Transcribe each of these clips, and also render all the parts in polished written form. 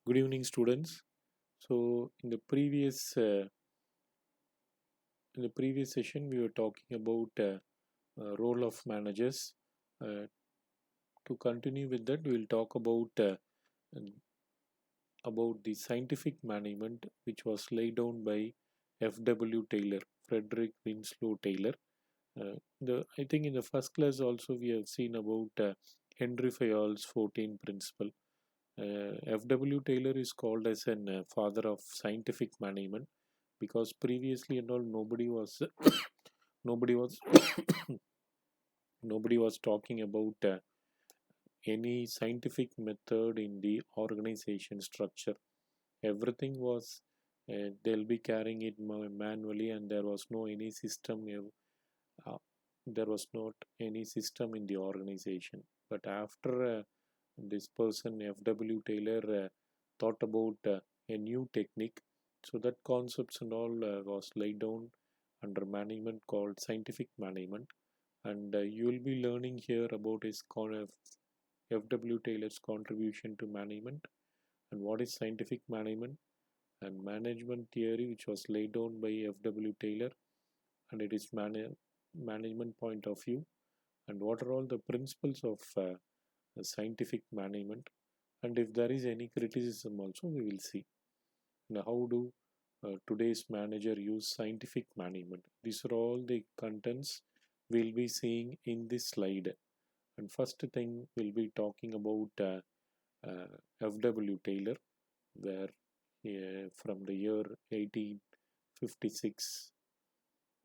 Good evening, students. So, in the previous session, we were talking about role of managers. Uh, to continue with that, we will talk about the scientific management, which was laid down by F.W. Taylor, Frederick Winslow Taylor. I think in the first class also we have seen about Henry Fayol's 14 principle. F.W. Taylor is called as an father of scientific management because previously and all nobody was nobody was talking about any scientific method in the organization structure. Everything was they'll be carrying it manually, and there was no any system. There was not any system in the organization. But after this person F.W. Taylor thought about a new technique, so that concepts and all was laid down under management called scientific management, and you will be learning here about F.W. Taylor's contribution to management and what is scientific management and management theory, which was laid down by F.W. Taylor, and it is management point of view, and what are all the principles of scientific management, and if there is any criticism also we will see. Now, how do today's manager use scientific management? These are all the contents we'll be seeing in this slide. And first thing we'll be talking about F.W. Taylor, where from the year 1856,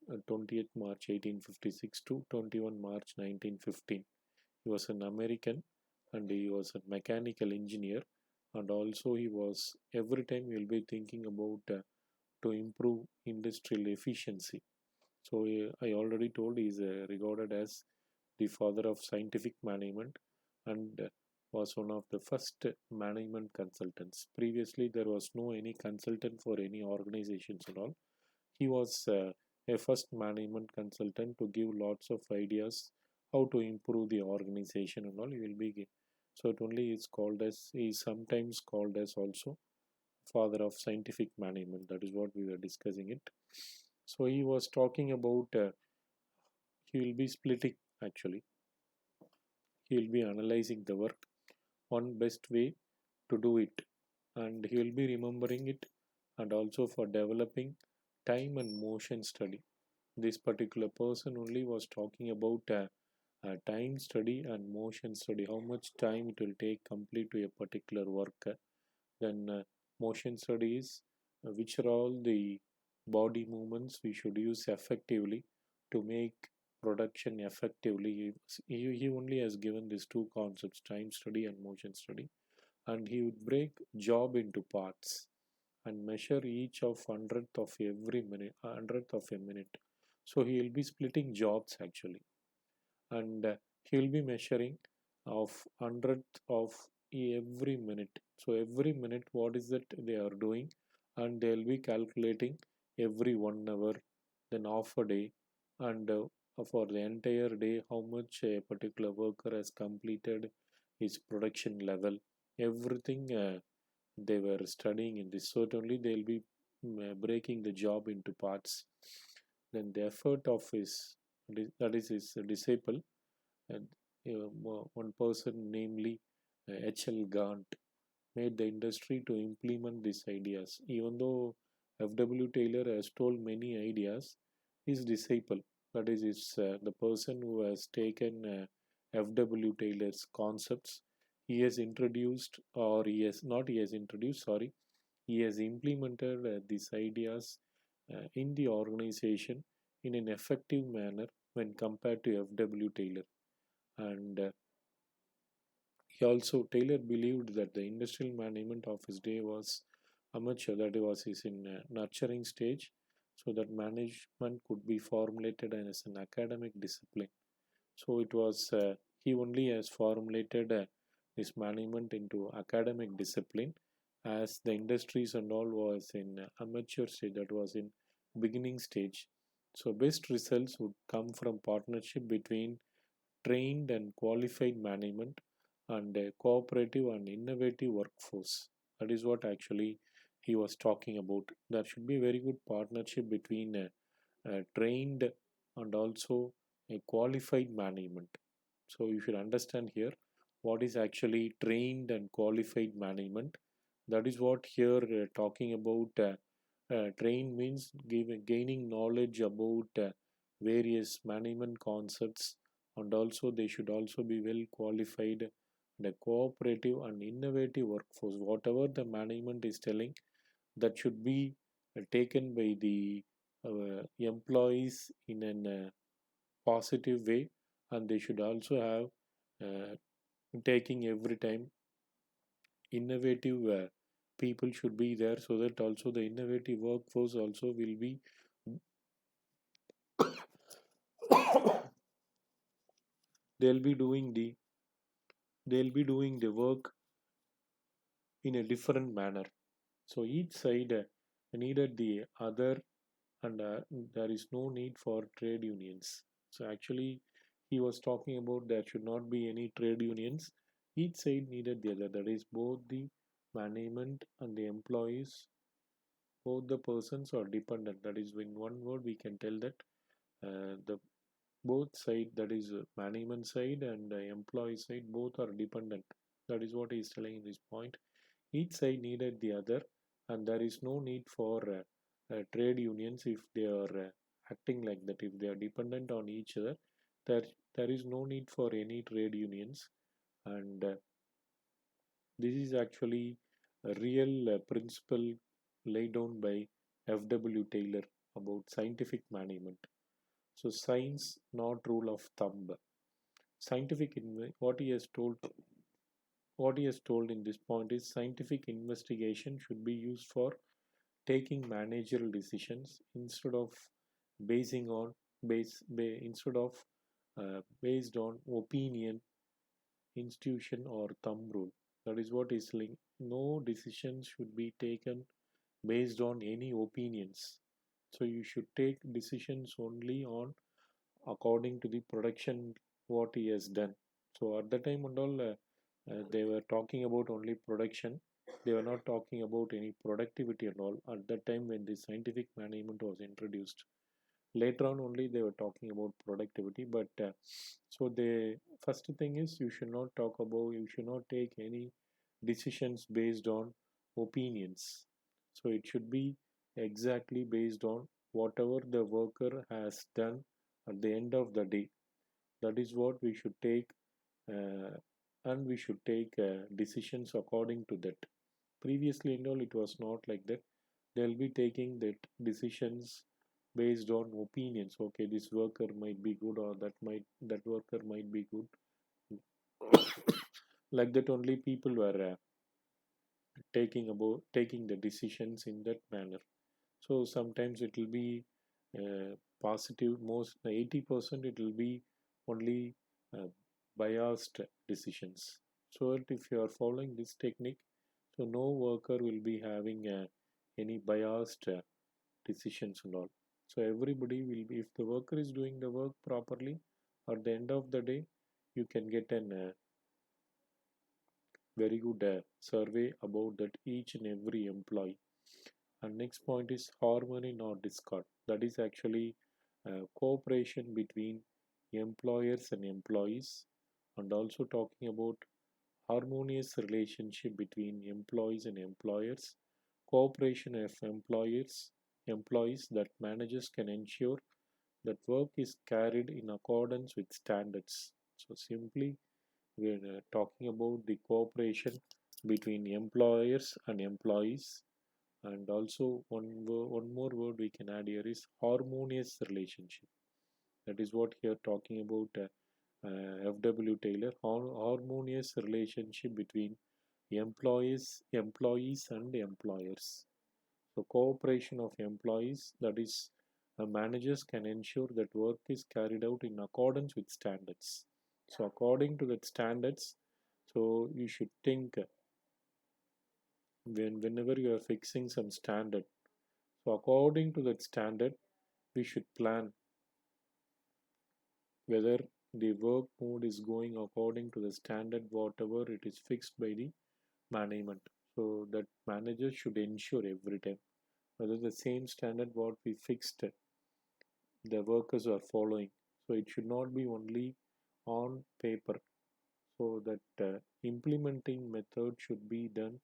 20th March 1856 to 21 March 1915. He was an American and he was a mechanical engineer, and also he was every time we'll be thinking about to improve industrial efficiency. So I already told he is regarded as the father of scientific management, and was one of the first management consultants. Previously, there was no any consultant for any organizations and all. He was a first management consultant to give lots of ideas how to improve the organization and all. He will be so it only is called as he is sometimes called as also father of scientific management. That is what we were discussing it. So he was talking about he will be splitting actually. He will be analyzing the work, one best way to do it, and he will be remembering it, and also for developing time and motion study. This particular person only was talking about time study and motion study, how much time it will take complete to a particular work. Then motion studies, which are all the body movements we should use effectively to make production effectively. He only has given these two concepts, time study and motion study, and he would break job into parts and measure each of hundredth of every minute, hundredth of a minute. So he will be splitting jobs actually, and he will be measuring of hundredth of every minute. So every minute, what is it they are doing, and they will be calculating every 1 hour, then half a day, and for the entire day, how much a particular worker has completed his production level. Everything they were studying in this. Certainly, they'll be breaking the job into parts. Then the effort of his that is his disciple, and one person, namely H.L. Gant, made the industry to implement these ideas. Even though F.W. Taylor has told many ideas, his disciple, that is, the person who has taken F.W. Taylor's concepts, he has introduced, or he has not, he has introduced, sorry, he has implemented these ideas in the organization in an effective manner when compared to F.W. Taylor. And he also Taylor believed that the industrial management of his day was amateur, that was is in nurturing stage, so that management could be formulated as an academic discipline. So it was he only has formulated this management into academic discipline, as the industries and all was in amateur stage, that was in beginning stage. So best results would come from partnership between trained and qualified management and a cooperative and innovative workforce. That is what actually he was talking about. There should be very good partnership between trained and also a qualified management. So you should understand here what is actually trained and qualified management. That is what here talking about. Trained means gaining knowledge about various management concepts, and also they should also be well qualified and a cooperative and innovative workforce. Whatever the management is telling, that should be taken by the employees in a positive way, and they should also have taking every time innovative people should be there, so that also the innovative workforce also will be they'll be doing the they'll be doing the work in a different manner. So each side needed the other, and there is no need for trade unions. So actually, he was talking about there should not be any trade unions. Each side needed the other. That is, both the management and the employees, both the persons are dependent. That is, in one word, we can tell that the both side, that is, management side and employee side, both are dependent. That is what he is telling in this point. Each side needed the other, and there is no need for trade unions if they are acting like that. If they are dependent on each other, there there is no need for any trade unions. And this is actually a real principle laid down by F.W.Taylor about scientific management. So science, not rule of thumb. Scientific what he has told in this point is scientific investigation should be used for taking managerial decisions instead of basing on instead of based on opinion, institution, or thumb rule. That is what is linked. No decisions should be taken based on any opinions. So you should take decisions only on according to the production what he has done. So at the time and all, they were talking about only production. They were not talking about any productivity and all at the time when the scientific management was introduced. Later on only they were talking about productivity. But so the first thing is you should not take any decisions based on opinions. So it should be exactly based on whatever the worker has done at the end of the day. That is what we should take, uh, and we should take decisions according to that. Previously and all, it was not like that. They'll be taking that decisions based on opinions. Okay, this worker might be good, or that worker might be good. Like that only people were taking the decisions in that manner. So sometimes it will be positive. Most 80% it will be only uh, biased decisions. So that if you are following this technique, so no worker will be having any biased decisions and all. So everybody will be, if the worker is doing the work properly, at the end of the day, you can get an very good survey about that each and every employee. And next point is harmony, not discord. That is actually cooperation between employers and employees, and also talking about harmonious relationship between employees and employers, cooperation of employees that managers can ensure that work is carried in accordance with standards. So simply we're talking about the cooperation between employers and employees, and also one more word we can add here is harmonious relationship. That is what here talking about F.W. Taylor, harmonious relationship between employees and employers. So cooperation of employees, that is, managers can ensure that work is carried out in accordance with standards. So according to that standards, so you should think whenever you are fixing some standard. So according to that standard, we should plan whether the work mode is going according to the standard whatever it is fixed by the management. So that managers should ensure every time whether the same standard what we fixed the workers are following. So it should not be only on paper. So that implementing method should be done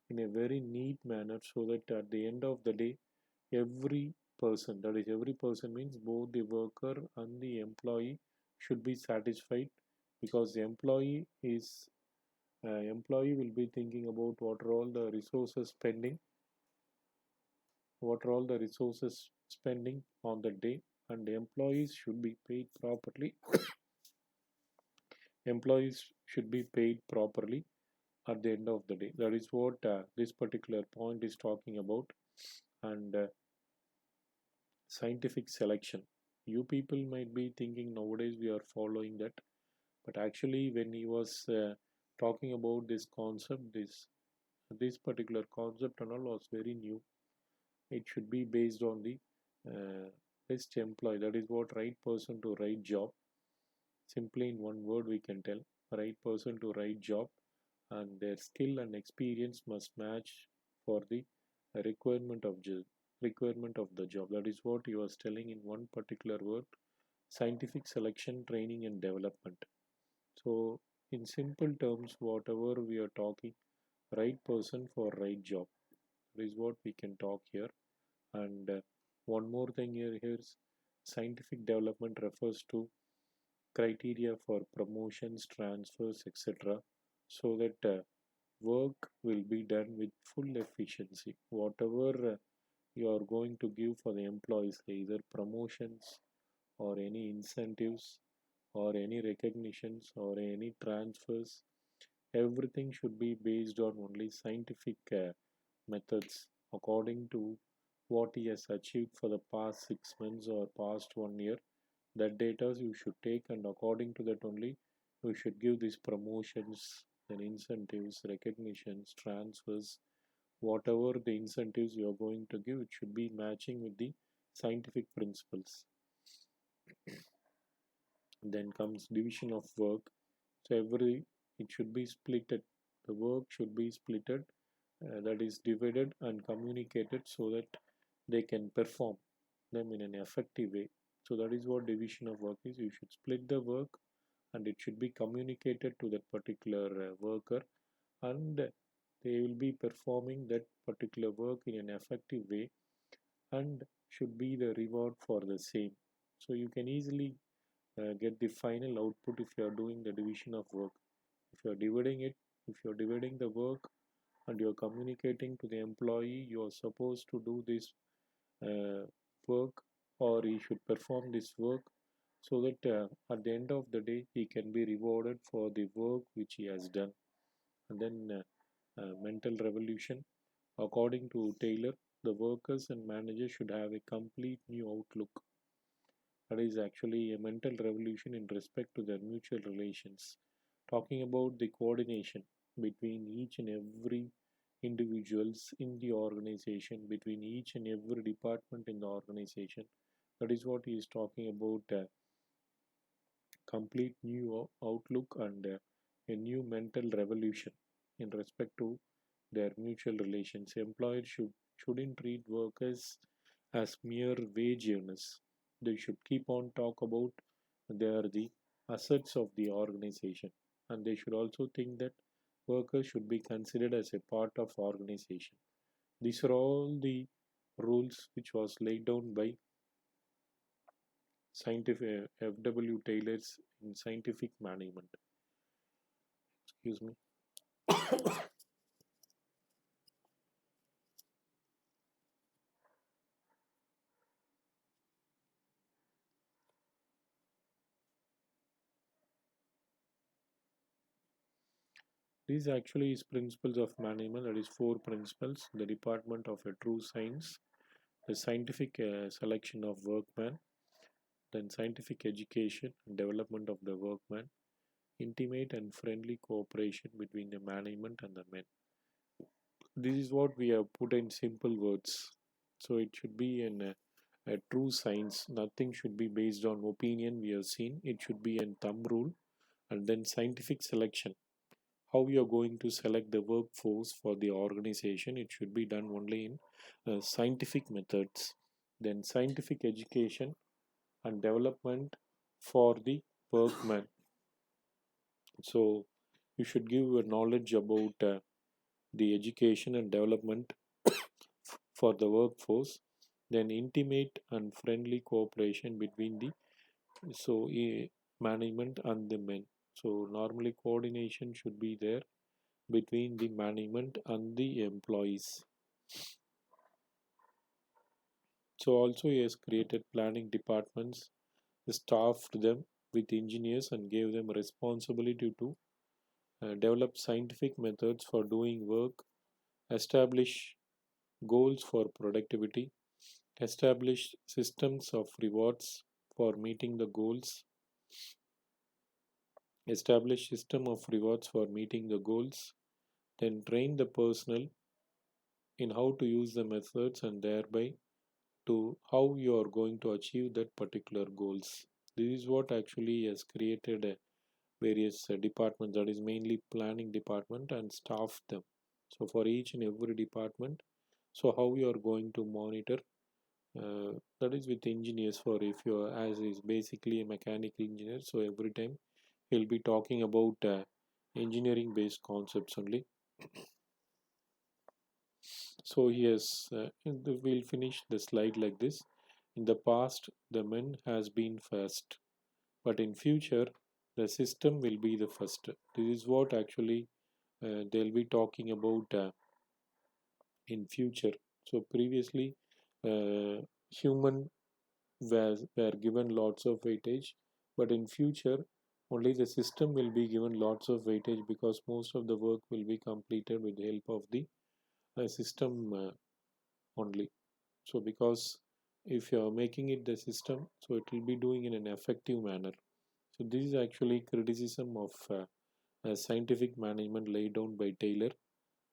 in a very neat manner so that at the end of the day, every person, that is every person means both the worker and the employee should be satisfied, because the employee will be thinking about what are all the resources spending on the day, and the employees should be paid properly. Employees should be paid properly at the end of the day. That is what this particular point is talking about. And scientific selection. You people might be thinking nowadays we are following that, but actually, when he was talking about this concept, this particular concept and all was very new. It should be based on the uh, best employee. That is what right person to right job. Simply in one word, we can tell right person to right job, and their skill and experience must match for the requirement of the job. That is what he was telling in one particular word: scientific selection, training, and development. So, in simple terms, whatever we are talking, right person for right job. That is what we can talk here. And one more thing here's scientific development refers to criteria for promotions, transfers, etc. So that work will be done with full efficiency. Whatever you are going to give for the employees, either promotions or any incentives or any recognitions or any transfers, everything should be based on only scientific methods according to what he has achieved for the past 6 months or past 1 year. That data you should take, and according to that only you should give these promotions and incentives, recognitions, transfers. Whatever the incentives you are going to give, it should be matching with the scientific principles. Then comes division of work. So it should be splitted. The work should be splitted, that is divided and communicated so that they can perform them in an effective way. So that is what division of work is. You should split the work, and it should be communicated to that particular worker, and they will be performing that particular work in an effective way, and should be the reward for the same. So you can easily get the final output if you are doing the division of work. If you are dividing it, if you are dividing the work and you are communicating to the employee, you are supposed to do this uh, work, or he should perform this work, so that at the end of the day he can be rewarded for the work which he has done. And then mental revolution. According to Taylor, the workers and managers should have a complete new outlook. That is actually a mental revolution in respect to their mutual relations. Talking about the coordination between each and every individuals in the organization, between each and every department in the organization. That is what he is talking about, complete new outlook and a new mental revolution in respect to their mutual relations. Employers shouldn't treat workers as mere wage earners. They should keep on talk about they are the assets of the organization, and they should also think that workers should be considered as a part of organization. These are all the rules which was laid down by scientific F.W.Taylor's in scientific management. Excuse me. These actually is principles of management. That is four principles: the department of a true science, the scientific selection of workmen, then scientific education and development of the workman, intimate and friendly cooperation between the management and the men. This is what we have put in simple words. So it should be a true science. Nothing should be based on opinion we have seen. It should be a thumb rule. And then scientific selection. how you are going to select the workforce for the organization. It should be done only in scientific methods. Then scientific education and development for the workman. So you should give a knowledge about the education and development for the workforce. Then intimate and friendly cooperation between the management and the men. So normally coordination should be there between the management and the employees. So also he has created planning departments, staffed them with engineers and gave them responsibility to develop scientific methods for doing work, establish goals for productivity, establish systems of rewards for meeting the goals, establish system of rewards for meeting the goals, then train the personnel in how to use the methods and thereby to how you are going to achieve that particular goals. This is what actually has created various departments, that is mainly planning department, and staff them. So for each and every department, so how you are going to monitor, that is with engineers. For if you are, as is basically a mechanical engineer, so every time he'll be talking about engineering based concepts only. So yes, we'll finish the slide like this. In the past, the men has been first, but in future, the system will be the first. This is what actually they'll be talking about in future. So previously, human were given lots of weightage, but in future, only the system will be given lots of weightage because most of the work will be completed with the help of the system only. So because if you are making it the system, so it will be doing in an effective manner. So this is actually criticism of scientific management laid down by Taylor.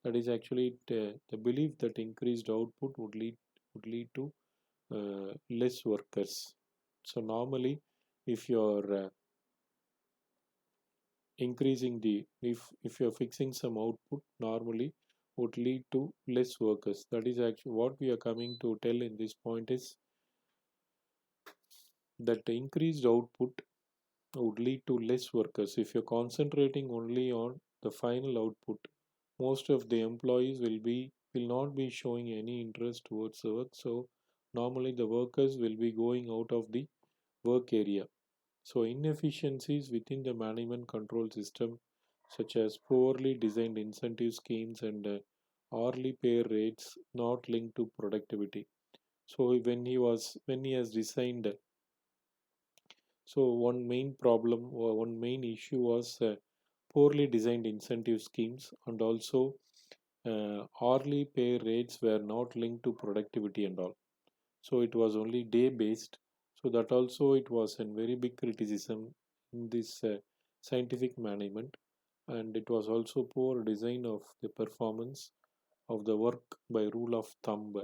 That is actually the belief that increased output would lead to less workers. So normally, if you're increasing the if you're fixing some output, normally would lead to less workers. That is actually what we are coming to tell in this point is that the increased output would lead to less workers. If you're concentrating only on the final output, most of the employees will not be showing any interest towards the work. So normally the workers will be going out of the work area. So inefficiencies within the management control system, such as poorly designed incentive schemes and hourly pay rates not linked to productivity. So when he has designed, so one main problem or one main issue was poorly designed incentive schemes, and also hourly pay rates were not linked to productivity and all. So it was only day based. So that also it was a very big criticism in this scientific management, and it was also poor design of the performance of the work by rule of thumb.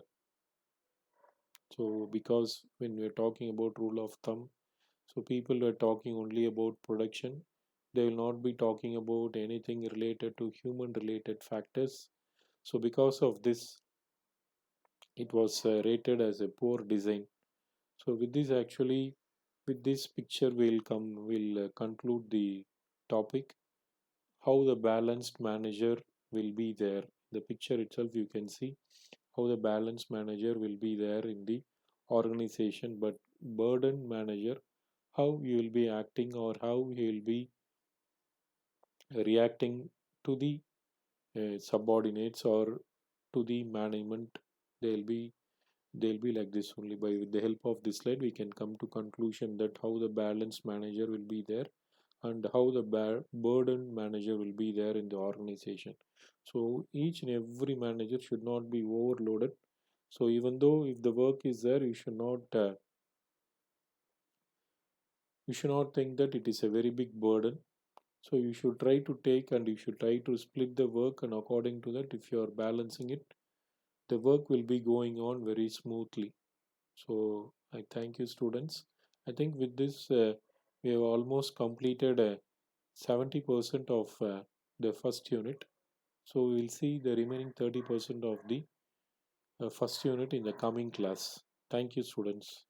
So because when we are talking about rule of thumb, so people were talking only about production. They will not be talking about anything related to human related factors. So because of this, it was rated as a poor design. So with this picture, we'll conclude the topic. How the balanced manager will be there. The picture itself, you can see how the balanced manager will be there in the organization, but burden manager, how you will be acting or how he will be reacting to the subordinates or to the management. They'll be they'll be like this only. By with the help of this slide, we can come to conclusion that how the balance manager will be there and how the burden manager will be there in the organization. So each and every manager should not be overloaded. So even though if the work is there, you should not think that it is a very big burden. So you should try to take and you should try to split the work, and according to that, if you are balancing it, the work will be going on very smoothly. So I thank you, students. I think with this, we have almost completed 70% of the first unit. So we will see the remaining 30% of the first unit in the coming class. Thank you, students.